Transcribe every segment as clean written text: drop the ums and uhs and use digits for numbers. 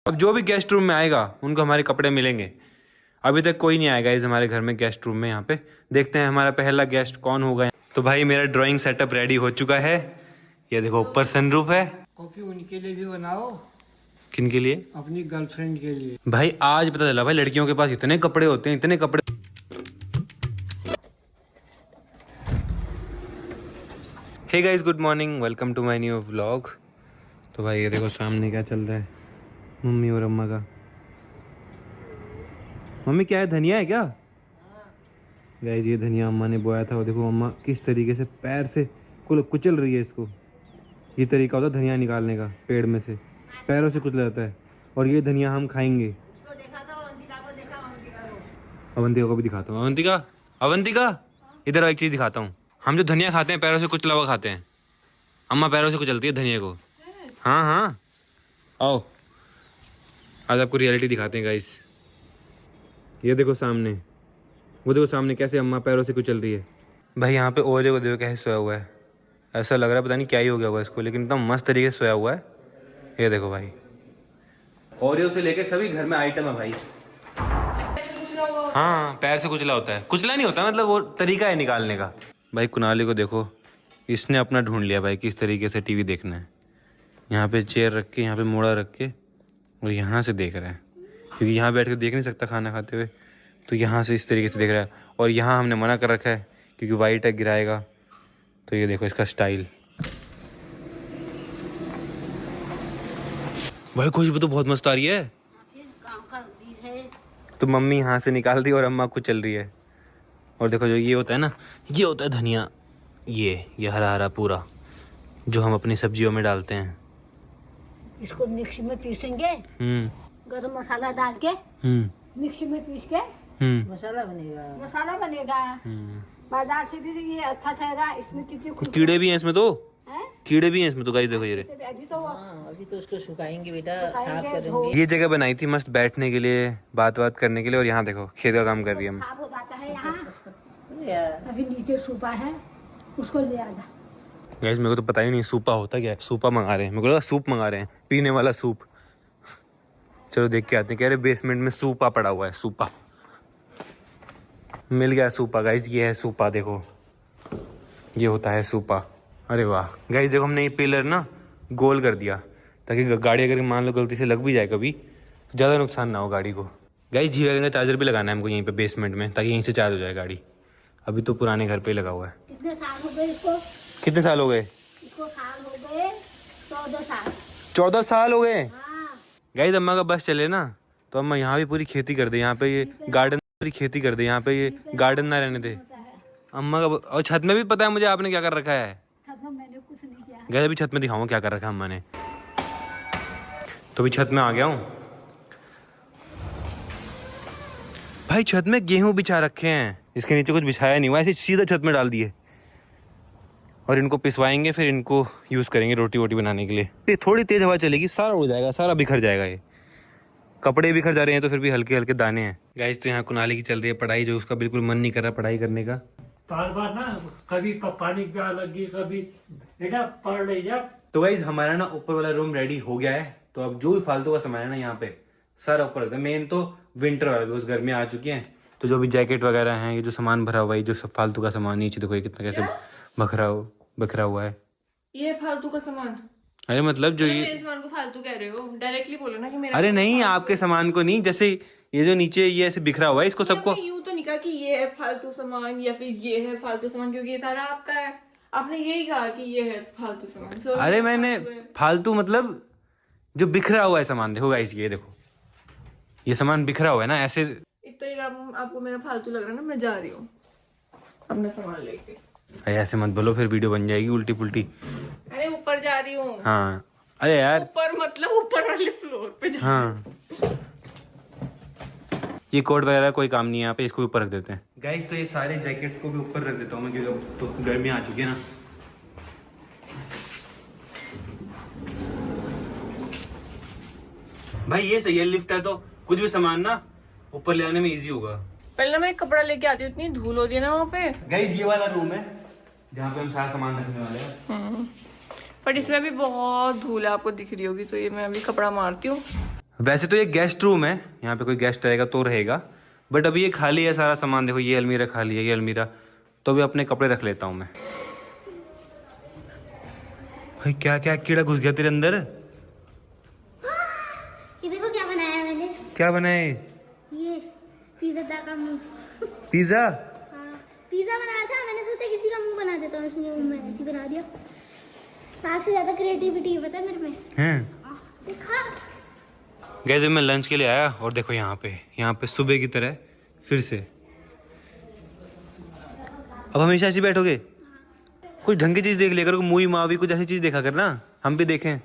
अब जो भी गेस्ट रूम में आएगा उनको हमारे कपड़े मिलेंगे। अभी तक कोई नहीं आएगा इस हमारे घर में गेस्ट रूम में। यहाँ पे देखते हैं हमारा पहला गेस्ट कौन होगा। तो भाई मेरा ड्राइंग सेटअप रेडी हो चुका है। ये देखो ऊपर सनरूफ है। कॉफी उनके लिए भी बनाओ। किन के लिए? अपनी गर्लफ्रेंड के लिए। भाई आज पता चला भाई लड़कियों के पास इतने कपड़े होते हैं, इतने कपड़े। Hey guys, good morning, welcome to my new vlog. तो भाई ये देखो सामने क्या चल रहा है मम्मी और अम्मा का। मम्मी क्या है, धनिया है क्या? गाइस ये धनिया अम्मा ने बोया था। और देखो अम्मा किस तरीके से पैर से कुचल रही है इसको। ये तरीका होता है धनिया निकालने का, पेड़ में से पैरों से कुचला जाता है। और ये धनिया हम खाएंगे। अवंतिका को भी दिखाता हूँ। अवंतिका, अवंतिका इधर एक चीज़ दिखाता हूँ। हम जो धनिया खाते हैं पैरों से कुचला हुआ खाते हैं। अम्मा पैरों से कुचलती है धनिया को। हाँ हाँ, आओ आज आपको रियलिटी दिखाते हैं गाइस। ये देखो सामने, वो देखो सामने कैसे अम्मा पैरों से कुचल रही है। भाई यहाँ पे ओले को देखो कैसे सोया हुआ है। ऐसा लग रहा है पता नहीं क्या ही हो गया होगा इसको, लेकिन एकदम मस्त तरीके से सोया हुआ है। ये देखो भाई, ओरियो से लेके सभी घर में आइटम है भाई। हाँ पैर से कुचला होता है। कुचला नहीं होता, मतलब वो तरीका है निकालने का। भाई कुनाली को देखो, इसने अपना ढूंढ लिया भाई किस तरीके से टीवी देखना है। यहाँ पे चेयर रख के, यहाँ पे मोड़ा रख के, और यहाँ से देख रहा है। क्योंकि यहाँ बैठ कर देख नहीं सकता खाना खाते हुए, तो यहाँ से इस तरीके से देख रहा है। और यहाँ हमने मना कर रखा है क्योंकि वाइट है, गिराएगा। तो ये देखो इसका स्टाइल। भाई खुशबू तो बहुत मस्त आ रही है। तो मम्मी यहाँ से निकाल दी और अम्मा को चल रही है। और देखो जो ये होता है ना, ये होता है धनिया। ये हरा हरा पूरा जो हम अपनी सब्जियों में डालते हैं। इसको मिक्सी में पीसेंगे, गरम मसाला डाल के मिक्सी में पीस के मसाला बनेगा। बाजार से भी ये अच्छा ठहरा। इसमें कितने कीड़े भी हैं इसमें, तो कीड़े भी हैं इसमें। तो गाइस देखो ये अभी तो उसको सुखाएंगे बेटा, साफ करेंगे। ये जगह बनाई थी मस्त बैठने के लिए, बात करने के लिए। और यहाँ देखो खेत का काम कर रही है। हम खराब हो जाता है यहाँ। अभी नीचे सूपा है, उसको ले आजा। गाइस मेरे को तो पता ही नहीं सूपा होता क्या है। सूपा मंगा रहे हैं, मेरे को लगा सूप मंगा रहे हैं, पीने वाला सूप। चलो देख के आते हैं। कह रहे बेसमेंट में सूपा पड़ा हुआ है। सूपा मिल गया। सूपा गाइस ये है सूपा। देखो ये होता है सूपा। अरे वाह गाइस देखो, हमने ये पिलर ना गोल कर दिया ताकि गाड़ी अगर मान लो गलती से लग भी जाए कभी, तो ज़्यादा नुकसान ना हो गाड़ी को। गाइस जी वैगन का चार्जर भी लगाना है हमको यहीं पे बेसमेंट में, ताकि यहीं से चार्ज हो जाए गाड़ी। अभी तो पुराने घर पे लगा हुआ है। कितने साल हो गए इसको? कितने साल हो गए इसको? साल हो गए 14 साल। 14 साल हो गए। हाँ। गाइस अम्मा का बस चले ना तो अम्मा यहाँ भी पूरी खेती कर दे। यहाँ पे ये गार्डन पूरी खेती कर दे। यहाँ पे ये गार्डन ना रहने दे अम्मा का। और छत में भी पता है मुझे आपने क्या कर रखा है। छत में मैंने कुछ नहीं किया। गाइस अभी छत में दिखाऊंगा क्या कर रखा है अम्मा ने। तो अभी छत में आ गया हूँ भाई। छत में गेहूं बिछा रखे हैं। इसके नीचे कुछ बिछाया नहीं हुआ, ऐसे सीधा छत में डाल दिए। और इनको पिसवाएंगे, फिर इनको यूज़ करेंगे रोटी वोटी बनाने के लिए। थोड़ी तेज़ हवा चलेगी, सारा उड़ जाएगा, सारा बिखर जाएगा। ये कपड़े बिखर जा रहे हैं तो फिर भी हल्के हल्के दाने हैं। गाइस तो यहाँ कुनाली की चल रही है पढ़ाई, जो उसका बिल्कुल मन नहीं कर रहा पढ़ाई करने का। बार बार ना कभी पानी प्यास लगी, कभी बेटा पढ़ ले जा। तो गाइस हमारा ना ऊपर वाला रूम रेडी हो गया है। तो अब जो भी फालतू का सामान है ना यहाँ पे सारा ऊपर रखते हैं। मेन तो विंटर वाला, उस गर्मी आ चुकी हैं तो जो भी जैकेट वगैरह हैं, ये जो सामान भरा हुआ है, जो सब फालतू का सामान नीचे देखो ये कितना कैसे बखरा हुआ है। ये फालतू का सामान? अरे मतलब जो ये मेरे सामान को फालतू कह रहे हो? डायरेक्टली बोलो ना कि मेरा। अरे नहीं आपके सामान को नहीं, जैसे ये जो नीचे ये ऐसे बिखरा हुआ है इसको सबको। यूं तो नहीं कहा कि ये है फालतू सामान या फिर ये है फालतू सामान, क्योंकि ये सारा आपका है। आपने यही कहा कि ये है फालतू सामान। अरे मैंने फालतू मतलब जो बिखरा हुआ है सामान। देखो गाइस ये देखो, ये सामान बिखरा हुआ है ना ऐसे। एक तो ये आपको मेरा फालतू लग रहा है ना। मैं जा रही हूँ अपना सामान लेके। अरे ऐसे मत बोलो, फिर वीडियो बन जाएगी उल्टी पुल्टी। अरे ऊपर जा रही हूँ। हाँ अरे यार ऊपर मतलब ऊपर वाले फ्लोर पे जा। हाँ ये कोट वगैरह कोई काम नहीं है यहाँ पे, इसको ऊपर रख देते हैं। गाइस तो ये सारे जैकेट्स को भी ऊपर रख देता हूँ मैं, क्योंकि तो गर्मी आ चुकी है ना। भाई ये सही है, लिफ्ट है तो कुछ भी सामान ना ऊपर ले आने में इजी होगा। पहले मैं एक कपड़ा लेके आती हूँ, इतनी धूल होती है ना वहाँ पे। गाइस ये वाला रूम है जहाँ पे हम सारा सामान रखने वाले हैं। पर इसमें भी बहुत धूल है, आपको दिख रही होगी। तो ये मैं अभी कपड़ा मारती हूँ। वैसे तो ये गेस्ट रूम है, यहाँ पे कोई गेस्ट आएगा तो रहेगा, बट अभी ये खाली है सारा सामान। देखो ये अलमीरा खाली है, ये अलमीरा, तो अभी अपने कपड़े रख लेता हूँ मैं। भाई क्या क्या कीड़ा घुस गया तेरे अंदर। ये देखो क्या बनाया मैंने। क्या बनाए? ये पिज्जा का मुंह। पिज्जा? हाँ, पिज्जा बनाया था, मैंने सोचा किसी का मुंह बना देता हूँ, इसलिए मैंने ऐसे बना दिया। सबसे ज्यादा क्रिएटिविटी पता है मेरे में। हैं? देखा? गैस मैं लंच के लिए आया और देखो यहाँ पे सुबह की तरह फिर से। अब हमेशा ऐसे बैठोगे? कुछ ढंग की चीज देख लिया करो, मूवी मावी कुछ ऐसी चीज देखा करना, हम भी देखें।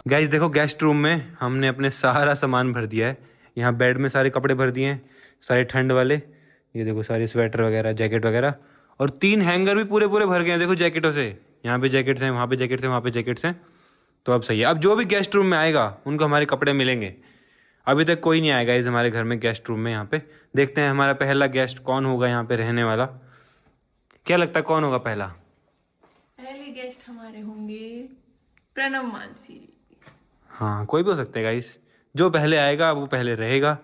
गाइस देखो गेस्ट रूम में हमने अपने सारा सामान भर दिया है। यहाँ बेड में सारे कपड़े भर दिए हैं, सारे ठंड वाले। ये देखो सारे स्वेटर वगैरह, जैकेट वगैरह, और 3 हैंगर भी पूरे पूरे भर गए हैं देखो जैकेटों से। यहाँ पे जैकेट्स हैं, वहाँ पे जैकेट्स हैं, वहाँ पे जैकेट्स हैं। तो अब सही है। अब जो भी गेस्ट रूम में आएगा उनको हमारे कपड़े मिलेंगे। अभी तक कोई नहीं आएगा इस हमारे घर में गेस्ट रूम में। यहाँ पे देखते हैं हमारा पहला गेस्ट कौन होगा यहाँ पे रहने वाला। क्या लगता है कौन होगा पहला? पहले गेस्ट हमारे होंगे प्रणव मानसी। हाँ कोई भी हो सकता है गाइस, जो पहले आएगा वो पहले रहेगा।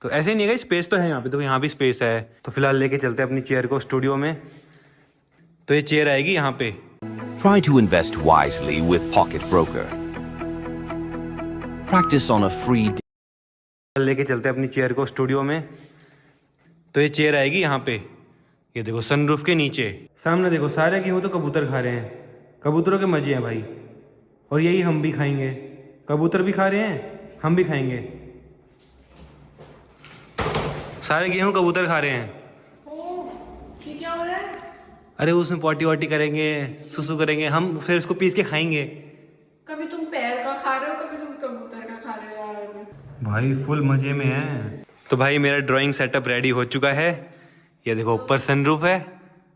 तो ऐसे ही नहीं गाइस, स्पेस तो है यहाँ पे, तो यहाँ भी स्पेस है। तो फिलहाल लेके चलते हैं अपनी चेयर को स्टूडियो में। तो ये चेयर आएगी यहाँ पे। Try to invest wisely with Pocket Broker. Practice on a free लेके चलते हैं अपनी चेयर को स्टूडियो में। तो ये चेयर आएगी यहाँ पे, ये देखो सनरूफ के नीचे। सामने देखो सारे गेहूँ तो कबूतर खा रहे हैं, कबूतरों के मजे हैं भाई। और यही हम भी खाएंगे, कबूतर भी खा रहे हैं, हम भी खाएंगे। सारे गेहूँ कबूतर खा रहे हैं। ये क्या हो रहा है? अरे उसमें पॉटी वॉटी करेंगे, सुसु करेंगे, हम फिर उसको पीस के खाएंगे। कभी तुम पैर का खा रहे हो, कभी तुम कबूतर का खा रहे हो यार। भाई फुल मजे में है। तो भाई मेरा ड्राइंग सेटअप रेडी हो चुका है। ये देखो ऊपर सनरूफ है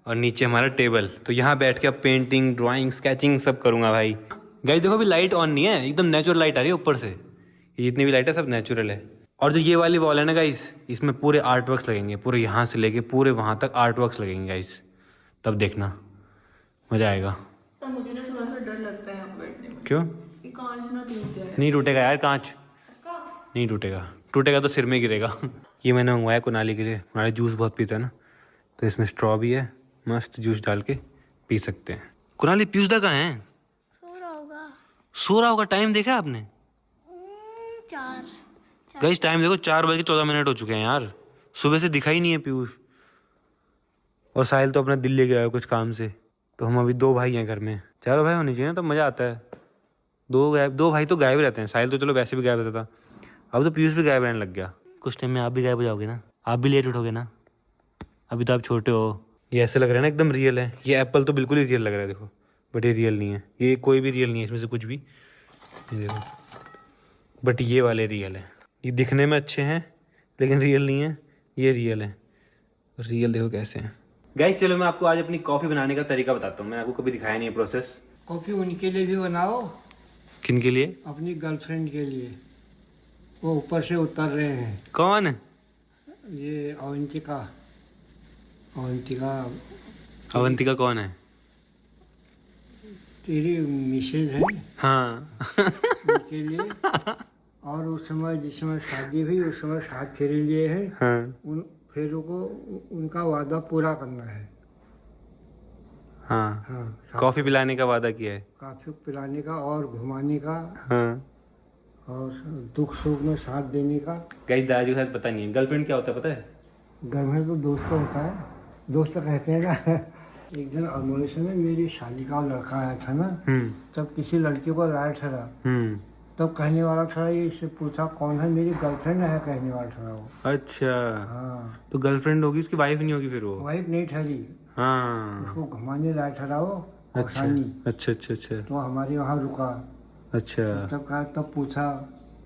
और नीचे हमारा टेबल। तो यहाँ बैठ के अब पेंटिंग, ड्राइंग, स्केचिंग सब करूँगा भाई। गाइस देखो अभी लाइट ऑन नहीं है, एकदम नेचुरल लाइट आ रही है ऊपर से। ये जितनी भी लाइट है सब नेचुरल है। और जो ये वाली वॉल है ना गाइस, इसमें पूरे आर्ट वर्क्स लगेंगे, पूरे यहाँ से लेके पूरे वहाँ तक आर्ट वर्क्स लगेंगे गाइस। तब देखना मजा आएगा। तो मुझे ना थोड़ा सा डर लगता है यहाँ बैठने में। क्यों? कि कांच ना टूट जाए। नहीं टूटेगा यार कांच, नहीं टूटेगा। टूटेगा तो सिर में गिरेगा। ये मैंने मंगवाया कुनाली के लिए, कुनाली जूस बहुत पीता है ना, तो इसमें स्ट्रॉ भी है, मस्त जूस डाल के पी सकते हैं। कुनाली पीयूषदा कहाँ है? सो रहा होगा। टाइम देखा आपने? 4 गाइस टाइम देखो 4:14 हो चुके हैं यार। सुबह से दिखा ही नहीं है पीयूष। और साहिल तो अपना दिल्ली गया है कुछ काम से। तो हम अभी 2 भाई हैं घर में, 4 भाई होने चाहिए ना, तब मज़ा आता है। 2 भाई तो गायब रहते हैं। साहिल तो चलो वैसे भी गायब रहता था, अब तो पीयूष भी गायब रहने लग गया। कुछ टाइम में आप भी गायब हो जाओगे ना, आप भी लेट उठोगे ना, अभी तो आप छोटे हो। ये ऐसे लग रहा है ना एकदम रियल है। ये एप्पल तो बिल्कुल ही रियल लग रहा है देखो, बट ये रियल नहीं है। ये कोई भी रियल नहीं है इसमें से कुछ भी, ये देखो। बट ये वाले रियल है। ये दिखने में अच्छे हैं लेकिन रियल नहीं है, ये रियल है। रियल देखो कैसे हैं। गाइस चलो मैं आपको आज अपनी कॉफ़ी बनाने का तरीका बताता हूँ। मैंने आपको कभी दिखाया नहीं है प्रोसेस। कॉफी उनके लिए भी बनाओ, किन के लिए? अपनी गर्लफ्रेंड के लिए। वो ऊपर से उतर रहे हैं। कौन? ये अवंतिका। अवंतिका अवंतिका कौन है? तेरी मिसेज है, हाँ। उनके लिए। और उस समय जिस समय शादी हुई उस समय साथ फेरे लिए हैं। हाँ उन फेरों को उनका वादा पूरा करना है। हाँ, हाँ, कॉफ़ी पिलाने का वादा किया है। काफी पिलाने का और घुमाने का हाँ और दुख सुख में साथ देने का। गाइस दादाजी को शायद पता नहीं है गर्लफ्रेंड क्या होता है, पता है? गर्लफ्रेंड तो दोस्त होता है, दोस्त कहते हैं ना। एक दिन अमोलेशन में मेरी शादी का लड़का आया था ना, तब किसी लड़की को लाया ठहरा, तब कहने वाला था, ये इससे पूछा कौन है, मेरी गर्लफ्रेंड है कहने वाला था वो। अच्छा हाँ, तो गर्लफ्रेंड होगी, उसकी वाइफ नहीं होगी फिर वो? वाइफ नहीं ठहरी, हाँ उसको घुमाने लाया ठहरा वो। अच्छा अच्छा अच्छा अच्छा तो हमारे वहाँ रुका। अच्छा। तब कहा, तब पूछा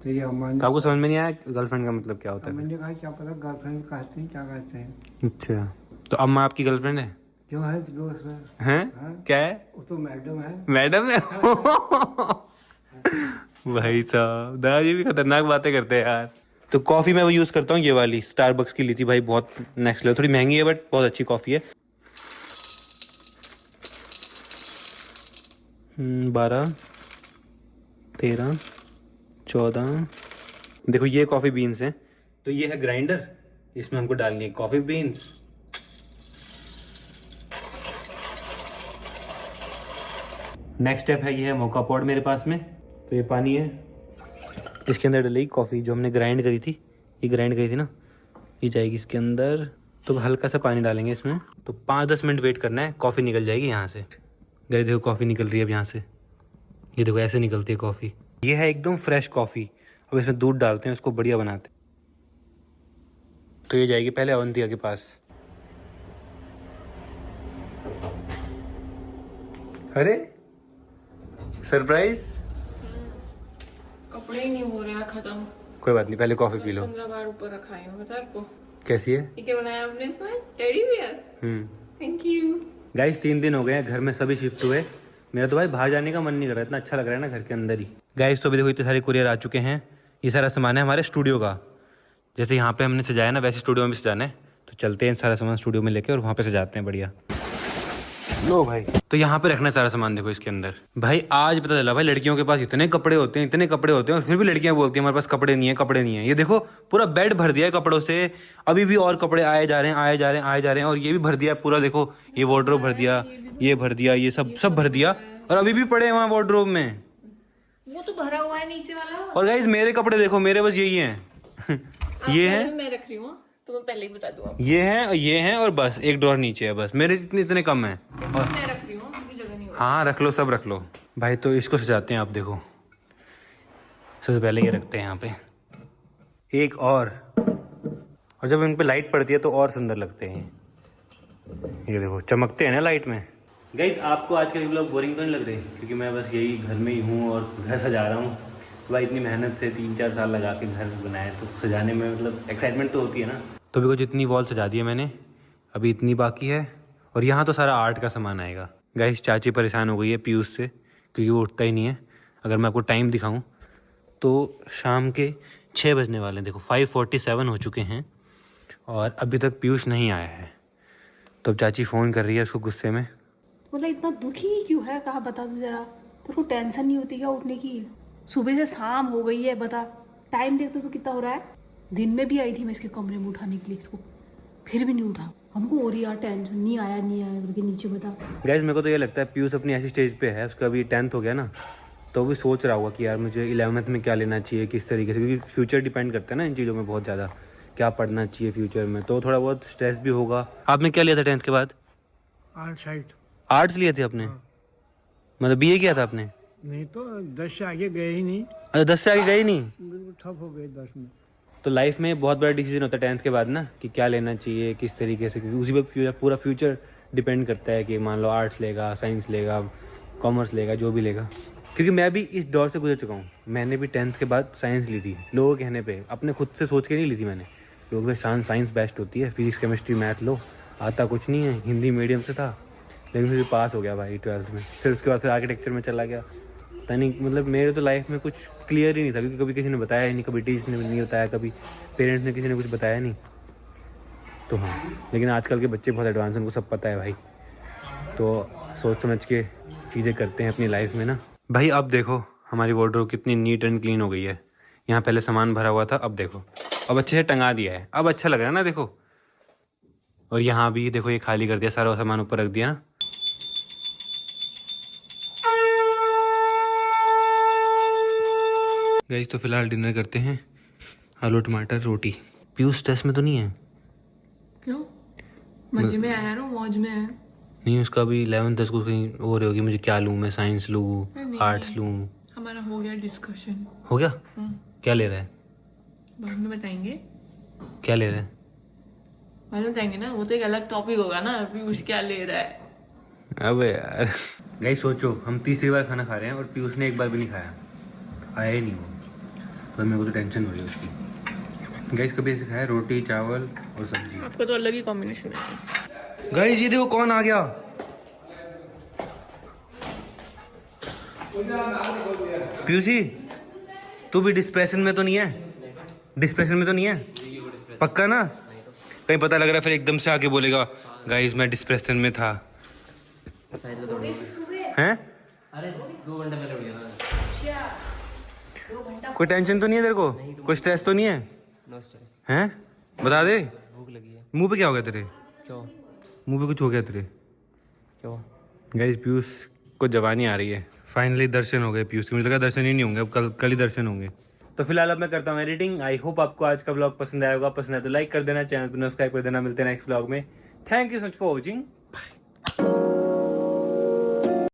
तेरी अम्मा ने। तो आपको समझ में नहीं आया गर्लफ्रेंड का मतलब क्या होता है? मैंने कहा क्या पता गर्लफ्रेंड कहते हैं क्या कहते हैं। अच्छा तो अम्मा आपकी गर्लफ्रेंड है? जो है दोस्त है। हैं? हाँ? क्या है? वो तो मैडम है। मैडम है? भाई साहब दादाजी भी खतरनाक बातें करते हैं यार। तो कॉफ़ी मैं वो यूज़ करता हूँ, ये वाली स्टारबक्स की ली थी भाई, बहुत नेक्स्ट लेवल। थोड़ी महंगी है बट बहुत अच्छी कॉफ़ी है। 12 13, 14। देखो ये कॉफ़ी बीन्स हैं, तो ये है ग्राइंडर, इसमें हमको डालनी है कॉफ़ी बीन्स। नेक्स्ट स्टेप है, ये है मोका पॉट मेरे पास में, तो ये पानी है, इसके अंदर डलेगी कॉफ़ी जो हमने ग्राइंड करी थी, ये ग्राइंड करी थी ना, ये जाएगी इसके अंदर। तो हल्का सा पानी डालेंगे इसमें, तो 5-10 मिनट वेट करना है, कॉफ़ी निकल जाएगी यहाँ से। गाइस देखो कॉफ़ी निकल रही है अब यहाँ से, ये देखो ऐसे निकलती है कॉफ़ी। ये है एकदम फ्रेश कॉफ़ी। अब इसमें दूध डालते हैं, उसको बढ़िया बनाते हैं। तो ये जाएगी पहले अवंतिका के पास। अरे सरप्राइज, कपड़े ही नहीं हो रहे हैं खत्म। कोई बात नहीं, पहले कॉफ़ी पी लो। 15 बार ऊपर रखा है, पता है आपको? कैसी है? ये क्या बनाया आपने इसमें? Teddy bear. Thank you. Guys 3 दिन हो गए हैं घर में, सभी शिफ्ट हुए। मेरा तो भाई बाहर जाने का मन नहीं कर रहा, इतना अच्छा लग रहा है ना घर के अंदर ही। गाइस तो अभी देखो इतने सारे कुरियर आ चुके हैं। ये सारा सामान है हमारे स्टूडियो का, जैसे यहाँ पे हमने सजाया ना वैसे स्टूडियो में भी सजाना है। तो चलते हैं सारा सामान स्टूडियो में लेके और वहाँ पे सजाते हैं बढ़िया। लो भाई, तो यहाँ पे रखना है सारा सामान। देखो इसके अंदर भाई आज पता चला भाई लड़कियों के पास इतने कपड़े होते हैं, इतने कपड़े होते हैं, और फिर भी लड़कियां बोलती हैं हमारे पास कपड़े नहीं है, कपड़े नहीं है। ये देखो पूरा बेड भर दिया है कपड़ों से, अभी भी और कपड़े आए जा रहे हैं, आए जा रहे हैं, आए जा रहे हैं। और ये भी भर दिया पूरा, देखो ये वार्डरोब भर दिया, ये भर दिया, ये सब भर दिया, और अभी भी पड़े हैं वहाँ वार्डरोब में। वो तो भरा हुआ है नीचे वाला। और गाइस मेरे कपड़े देखो, मेरे बस यही हैं ये है, मैं रख रही हूँ, तो मैं पहले ही बता दूँ आपको। ये हैं और बस एक ड्रॉर नीचे है, बस मेरे इतने कम है। और मैं रख रही हूँ, मुझे जगह नहीं हो। हाँ रख लो, सब रख लो भाई। तो इसको सजाते हैं आप देखो, सबसे पहले ये रखते हैं यहाँ पे एक और जब इन पे लाइट पड़ती है तो और सुंदर लगते हैं। ये देखो चमकते हैं ना लाइट में। गाइस आपको आज के व्लॉग बोरिंग तो नहीं लग रहे? क्योंकि मैं बस यही घर में ही हूँ और घर सजा रहा हूँ। भाई इतनी मेहनत से 3-4 साल लगा के घर बनाए, तो सजाने में मतलब एक्साइटमेंट तो होती है ना। तो अभी को जितनी वॉल सजा दी है मैंने, अभी इतनी बाकी है। और यहाँ तो सारा आर्ट का सामान आएगा। गाइस चाची परेशान हो गई है पीयूष से, क्योंकि वो उठता ही नहीं है। अगर मैं आपको टाइम दिखाऊं तो शाम के 6 बजने वाले हैं। देखो 5:47 हो चुके हैं और अभी तक पीयूष नहीं आया है। तो अब चाची फ़ोन कर रही है उसको गुस्से में। बोला इतना दुखी क्यों है, कहा बता दो जरा। तेरे को टेंशन नहीं होती क्या उठने की? सुबह से शाम हो गई है, बता टाइम देखते तो कितना हो रहा है। दिन में भी आई थी मैं इसके कमरे में उठाने के लिए इसको, फिर भी नहीं उठा। हमको हो रही यार टेंशन, नहीं आया करके नीचे बता। गाइस मेरे को तो ये लगता है पीयूष अपनी ऐसी स्टेज पे है, उसका अभी 10th हो गया ना, तो वो भी सोच रहा होगा कि यार मुझे 11th में क्या लेना चाहिए, किस तरीके से, क्योंकि फ्यूचर डिपेंड करता है ना इन चीज़ों में बहुत ज़्यादा, क्या पढ़ना चाहिए फ्यूचर में। तो थोड़ा बहुत स्ट्रेस भी होगा। आपने क्या लिया था 10th के बाद? आर्ट्स लिए थे आपने? मतलब BA किया था आपने? नहीं तो 10 से आगे गए ही नहीं, अच्छा 10 से आगे गए नहीं? बिल्कुल ठप हो गए 10 में। तो लाइफ में बहुत बड़ा डिसीजन होता है 10th के बाद ना, कि क्या लेना चाहिए, किस तरीके से, क्योंकि उसी पर पूरा फ्यूचर डिपेंड करता है कि मान लो आर्ट्स लेगा, साइंस लेगा, कॉमर्स लेगा, जो भी लेगा। क्योंकि मैं भी इस दौर से गुजर चुका हूँ। मैंने भी 10th के बाद साइंस ली थी, लोगों के कहने पे, अपने खुद से सोच के नहीं ली थी मैंने। लोग के साइंस बेस्ट होती है, फिजिक्स केमिस्ट्री मैथ लो, आता कुछ नहीं है। हिंदी मीडियम से था, लेकिन फिर पास हो गया भाई 12th में। फिर उसके बाद फिर आर्किटेक्चर में चला गया। पता नहीं, मतलब मेरे तो लाइफ में कुछ क्लियर ही नहीं था, क्योंकि कभी किसी ने बताया ही नहीं, कभी टीचर ने नहीं बताया, कभी पेरेंट्स ने किसी ने कुछ बताया नहीं। तो हाँ, लेकिन आजकल के बच्चे बहुत एडवांस, उनको सब पता है भाई। तो सोच समझ के चीज़ें करते हैं अपनी लाइफ में ना भाई। अब देखो हमारी वार्डरोब कितनी नीट एंड क्लीन हो गई है। यहाँ पहले सामान भरा हुआ था, अब देखो अब अच्छे से टंगा दिया है, अब अच्छा लग रहा है ना देखो। और यहाँ भी देखो ये खाली कर दिया, सारा सामान ऊपर रख दिया ना। गाइस तो फिलहाल डिनर करते हैं, आलू टमाटर रोटी। पीयूष स्ट्रेस में तो नहीं है? क्यों? मजे में आया ना, मौज में है। नहीं, उसका भी 11th उसको कहीं हो रही होगी, मुझे क्या लूँ, मैं साइंस लूँ, आर्ट्स लूँ। हमारा हो गया डिस्कशन। हो गया? क्या ले रहा है? बाद में बताएंगे क्या ले रहा है? बाद में बताएंगे ना, वो तो एक अलग टॉपिक होगा ना। पीयूष क्या ले रहा है? अबे यार गाइस सोचो, हम तीसरी बार खाना खा रहे हैं और पीयूष ने एक बार भी नहीं खाया, आया ही नहीं वो। तो मेरे को तो टेंशन हो रही है उसकी। गाइस कभी ऐसे खाया रोटी चावल और सब्जी? आपका तो अलग ही कॉम्बिनेशन है। गाइस ये देखो कौन आ गया। पीयूषी तू भी डिस्प्रेशन में तो नहीं है? डिस्प्रेशन में तो नहीं है? पक्का ना? कहीं पता लग रहा है फिर एकदम से आके बोलेगा गाइस मैं डिस्प्रेशन में था। हैं? अरे 2 घंटे पहले उठ गया था। कोई टेंशन तो नहीं है तेरे को? कोई स्ट्रेस तो नहीं है? हैं? बता दे। भूख लगी है। मुंह पे क्या हो गया तेरे? क्यों? मुंह पे कुछ हो गया तेरे? क्यों? गाइस पीयूष को जवानी आ रही है। फाइनली दर्शन हो गए पीयूष के। मुझे लगा दर्शन ही नहीं होंगे, अब कल ही दर्शन होंगे। तो फिलहाल अब मैं करता हूँ एडिटिंग। आई होप आपको आज का ब्लॉग पसंद आया होगा। पसंद आया तो लाइक कर देना, चैनल पर सब्सक्राइब कर देना। मिलते हैं नेक्स्ट ब्लॉग में। Thank you so much for watching.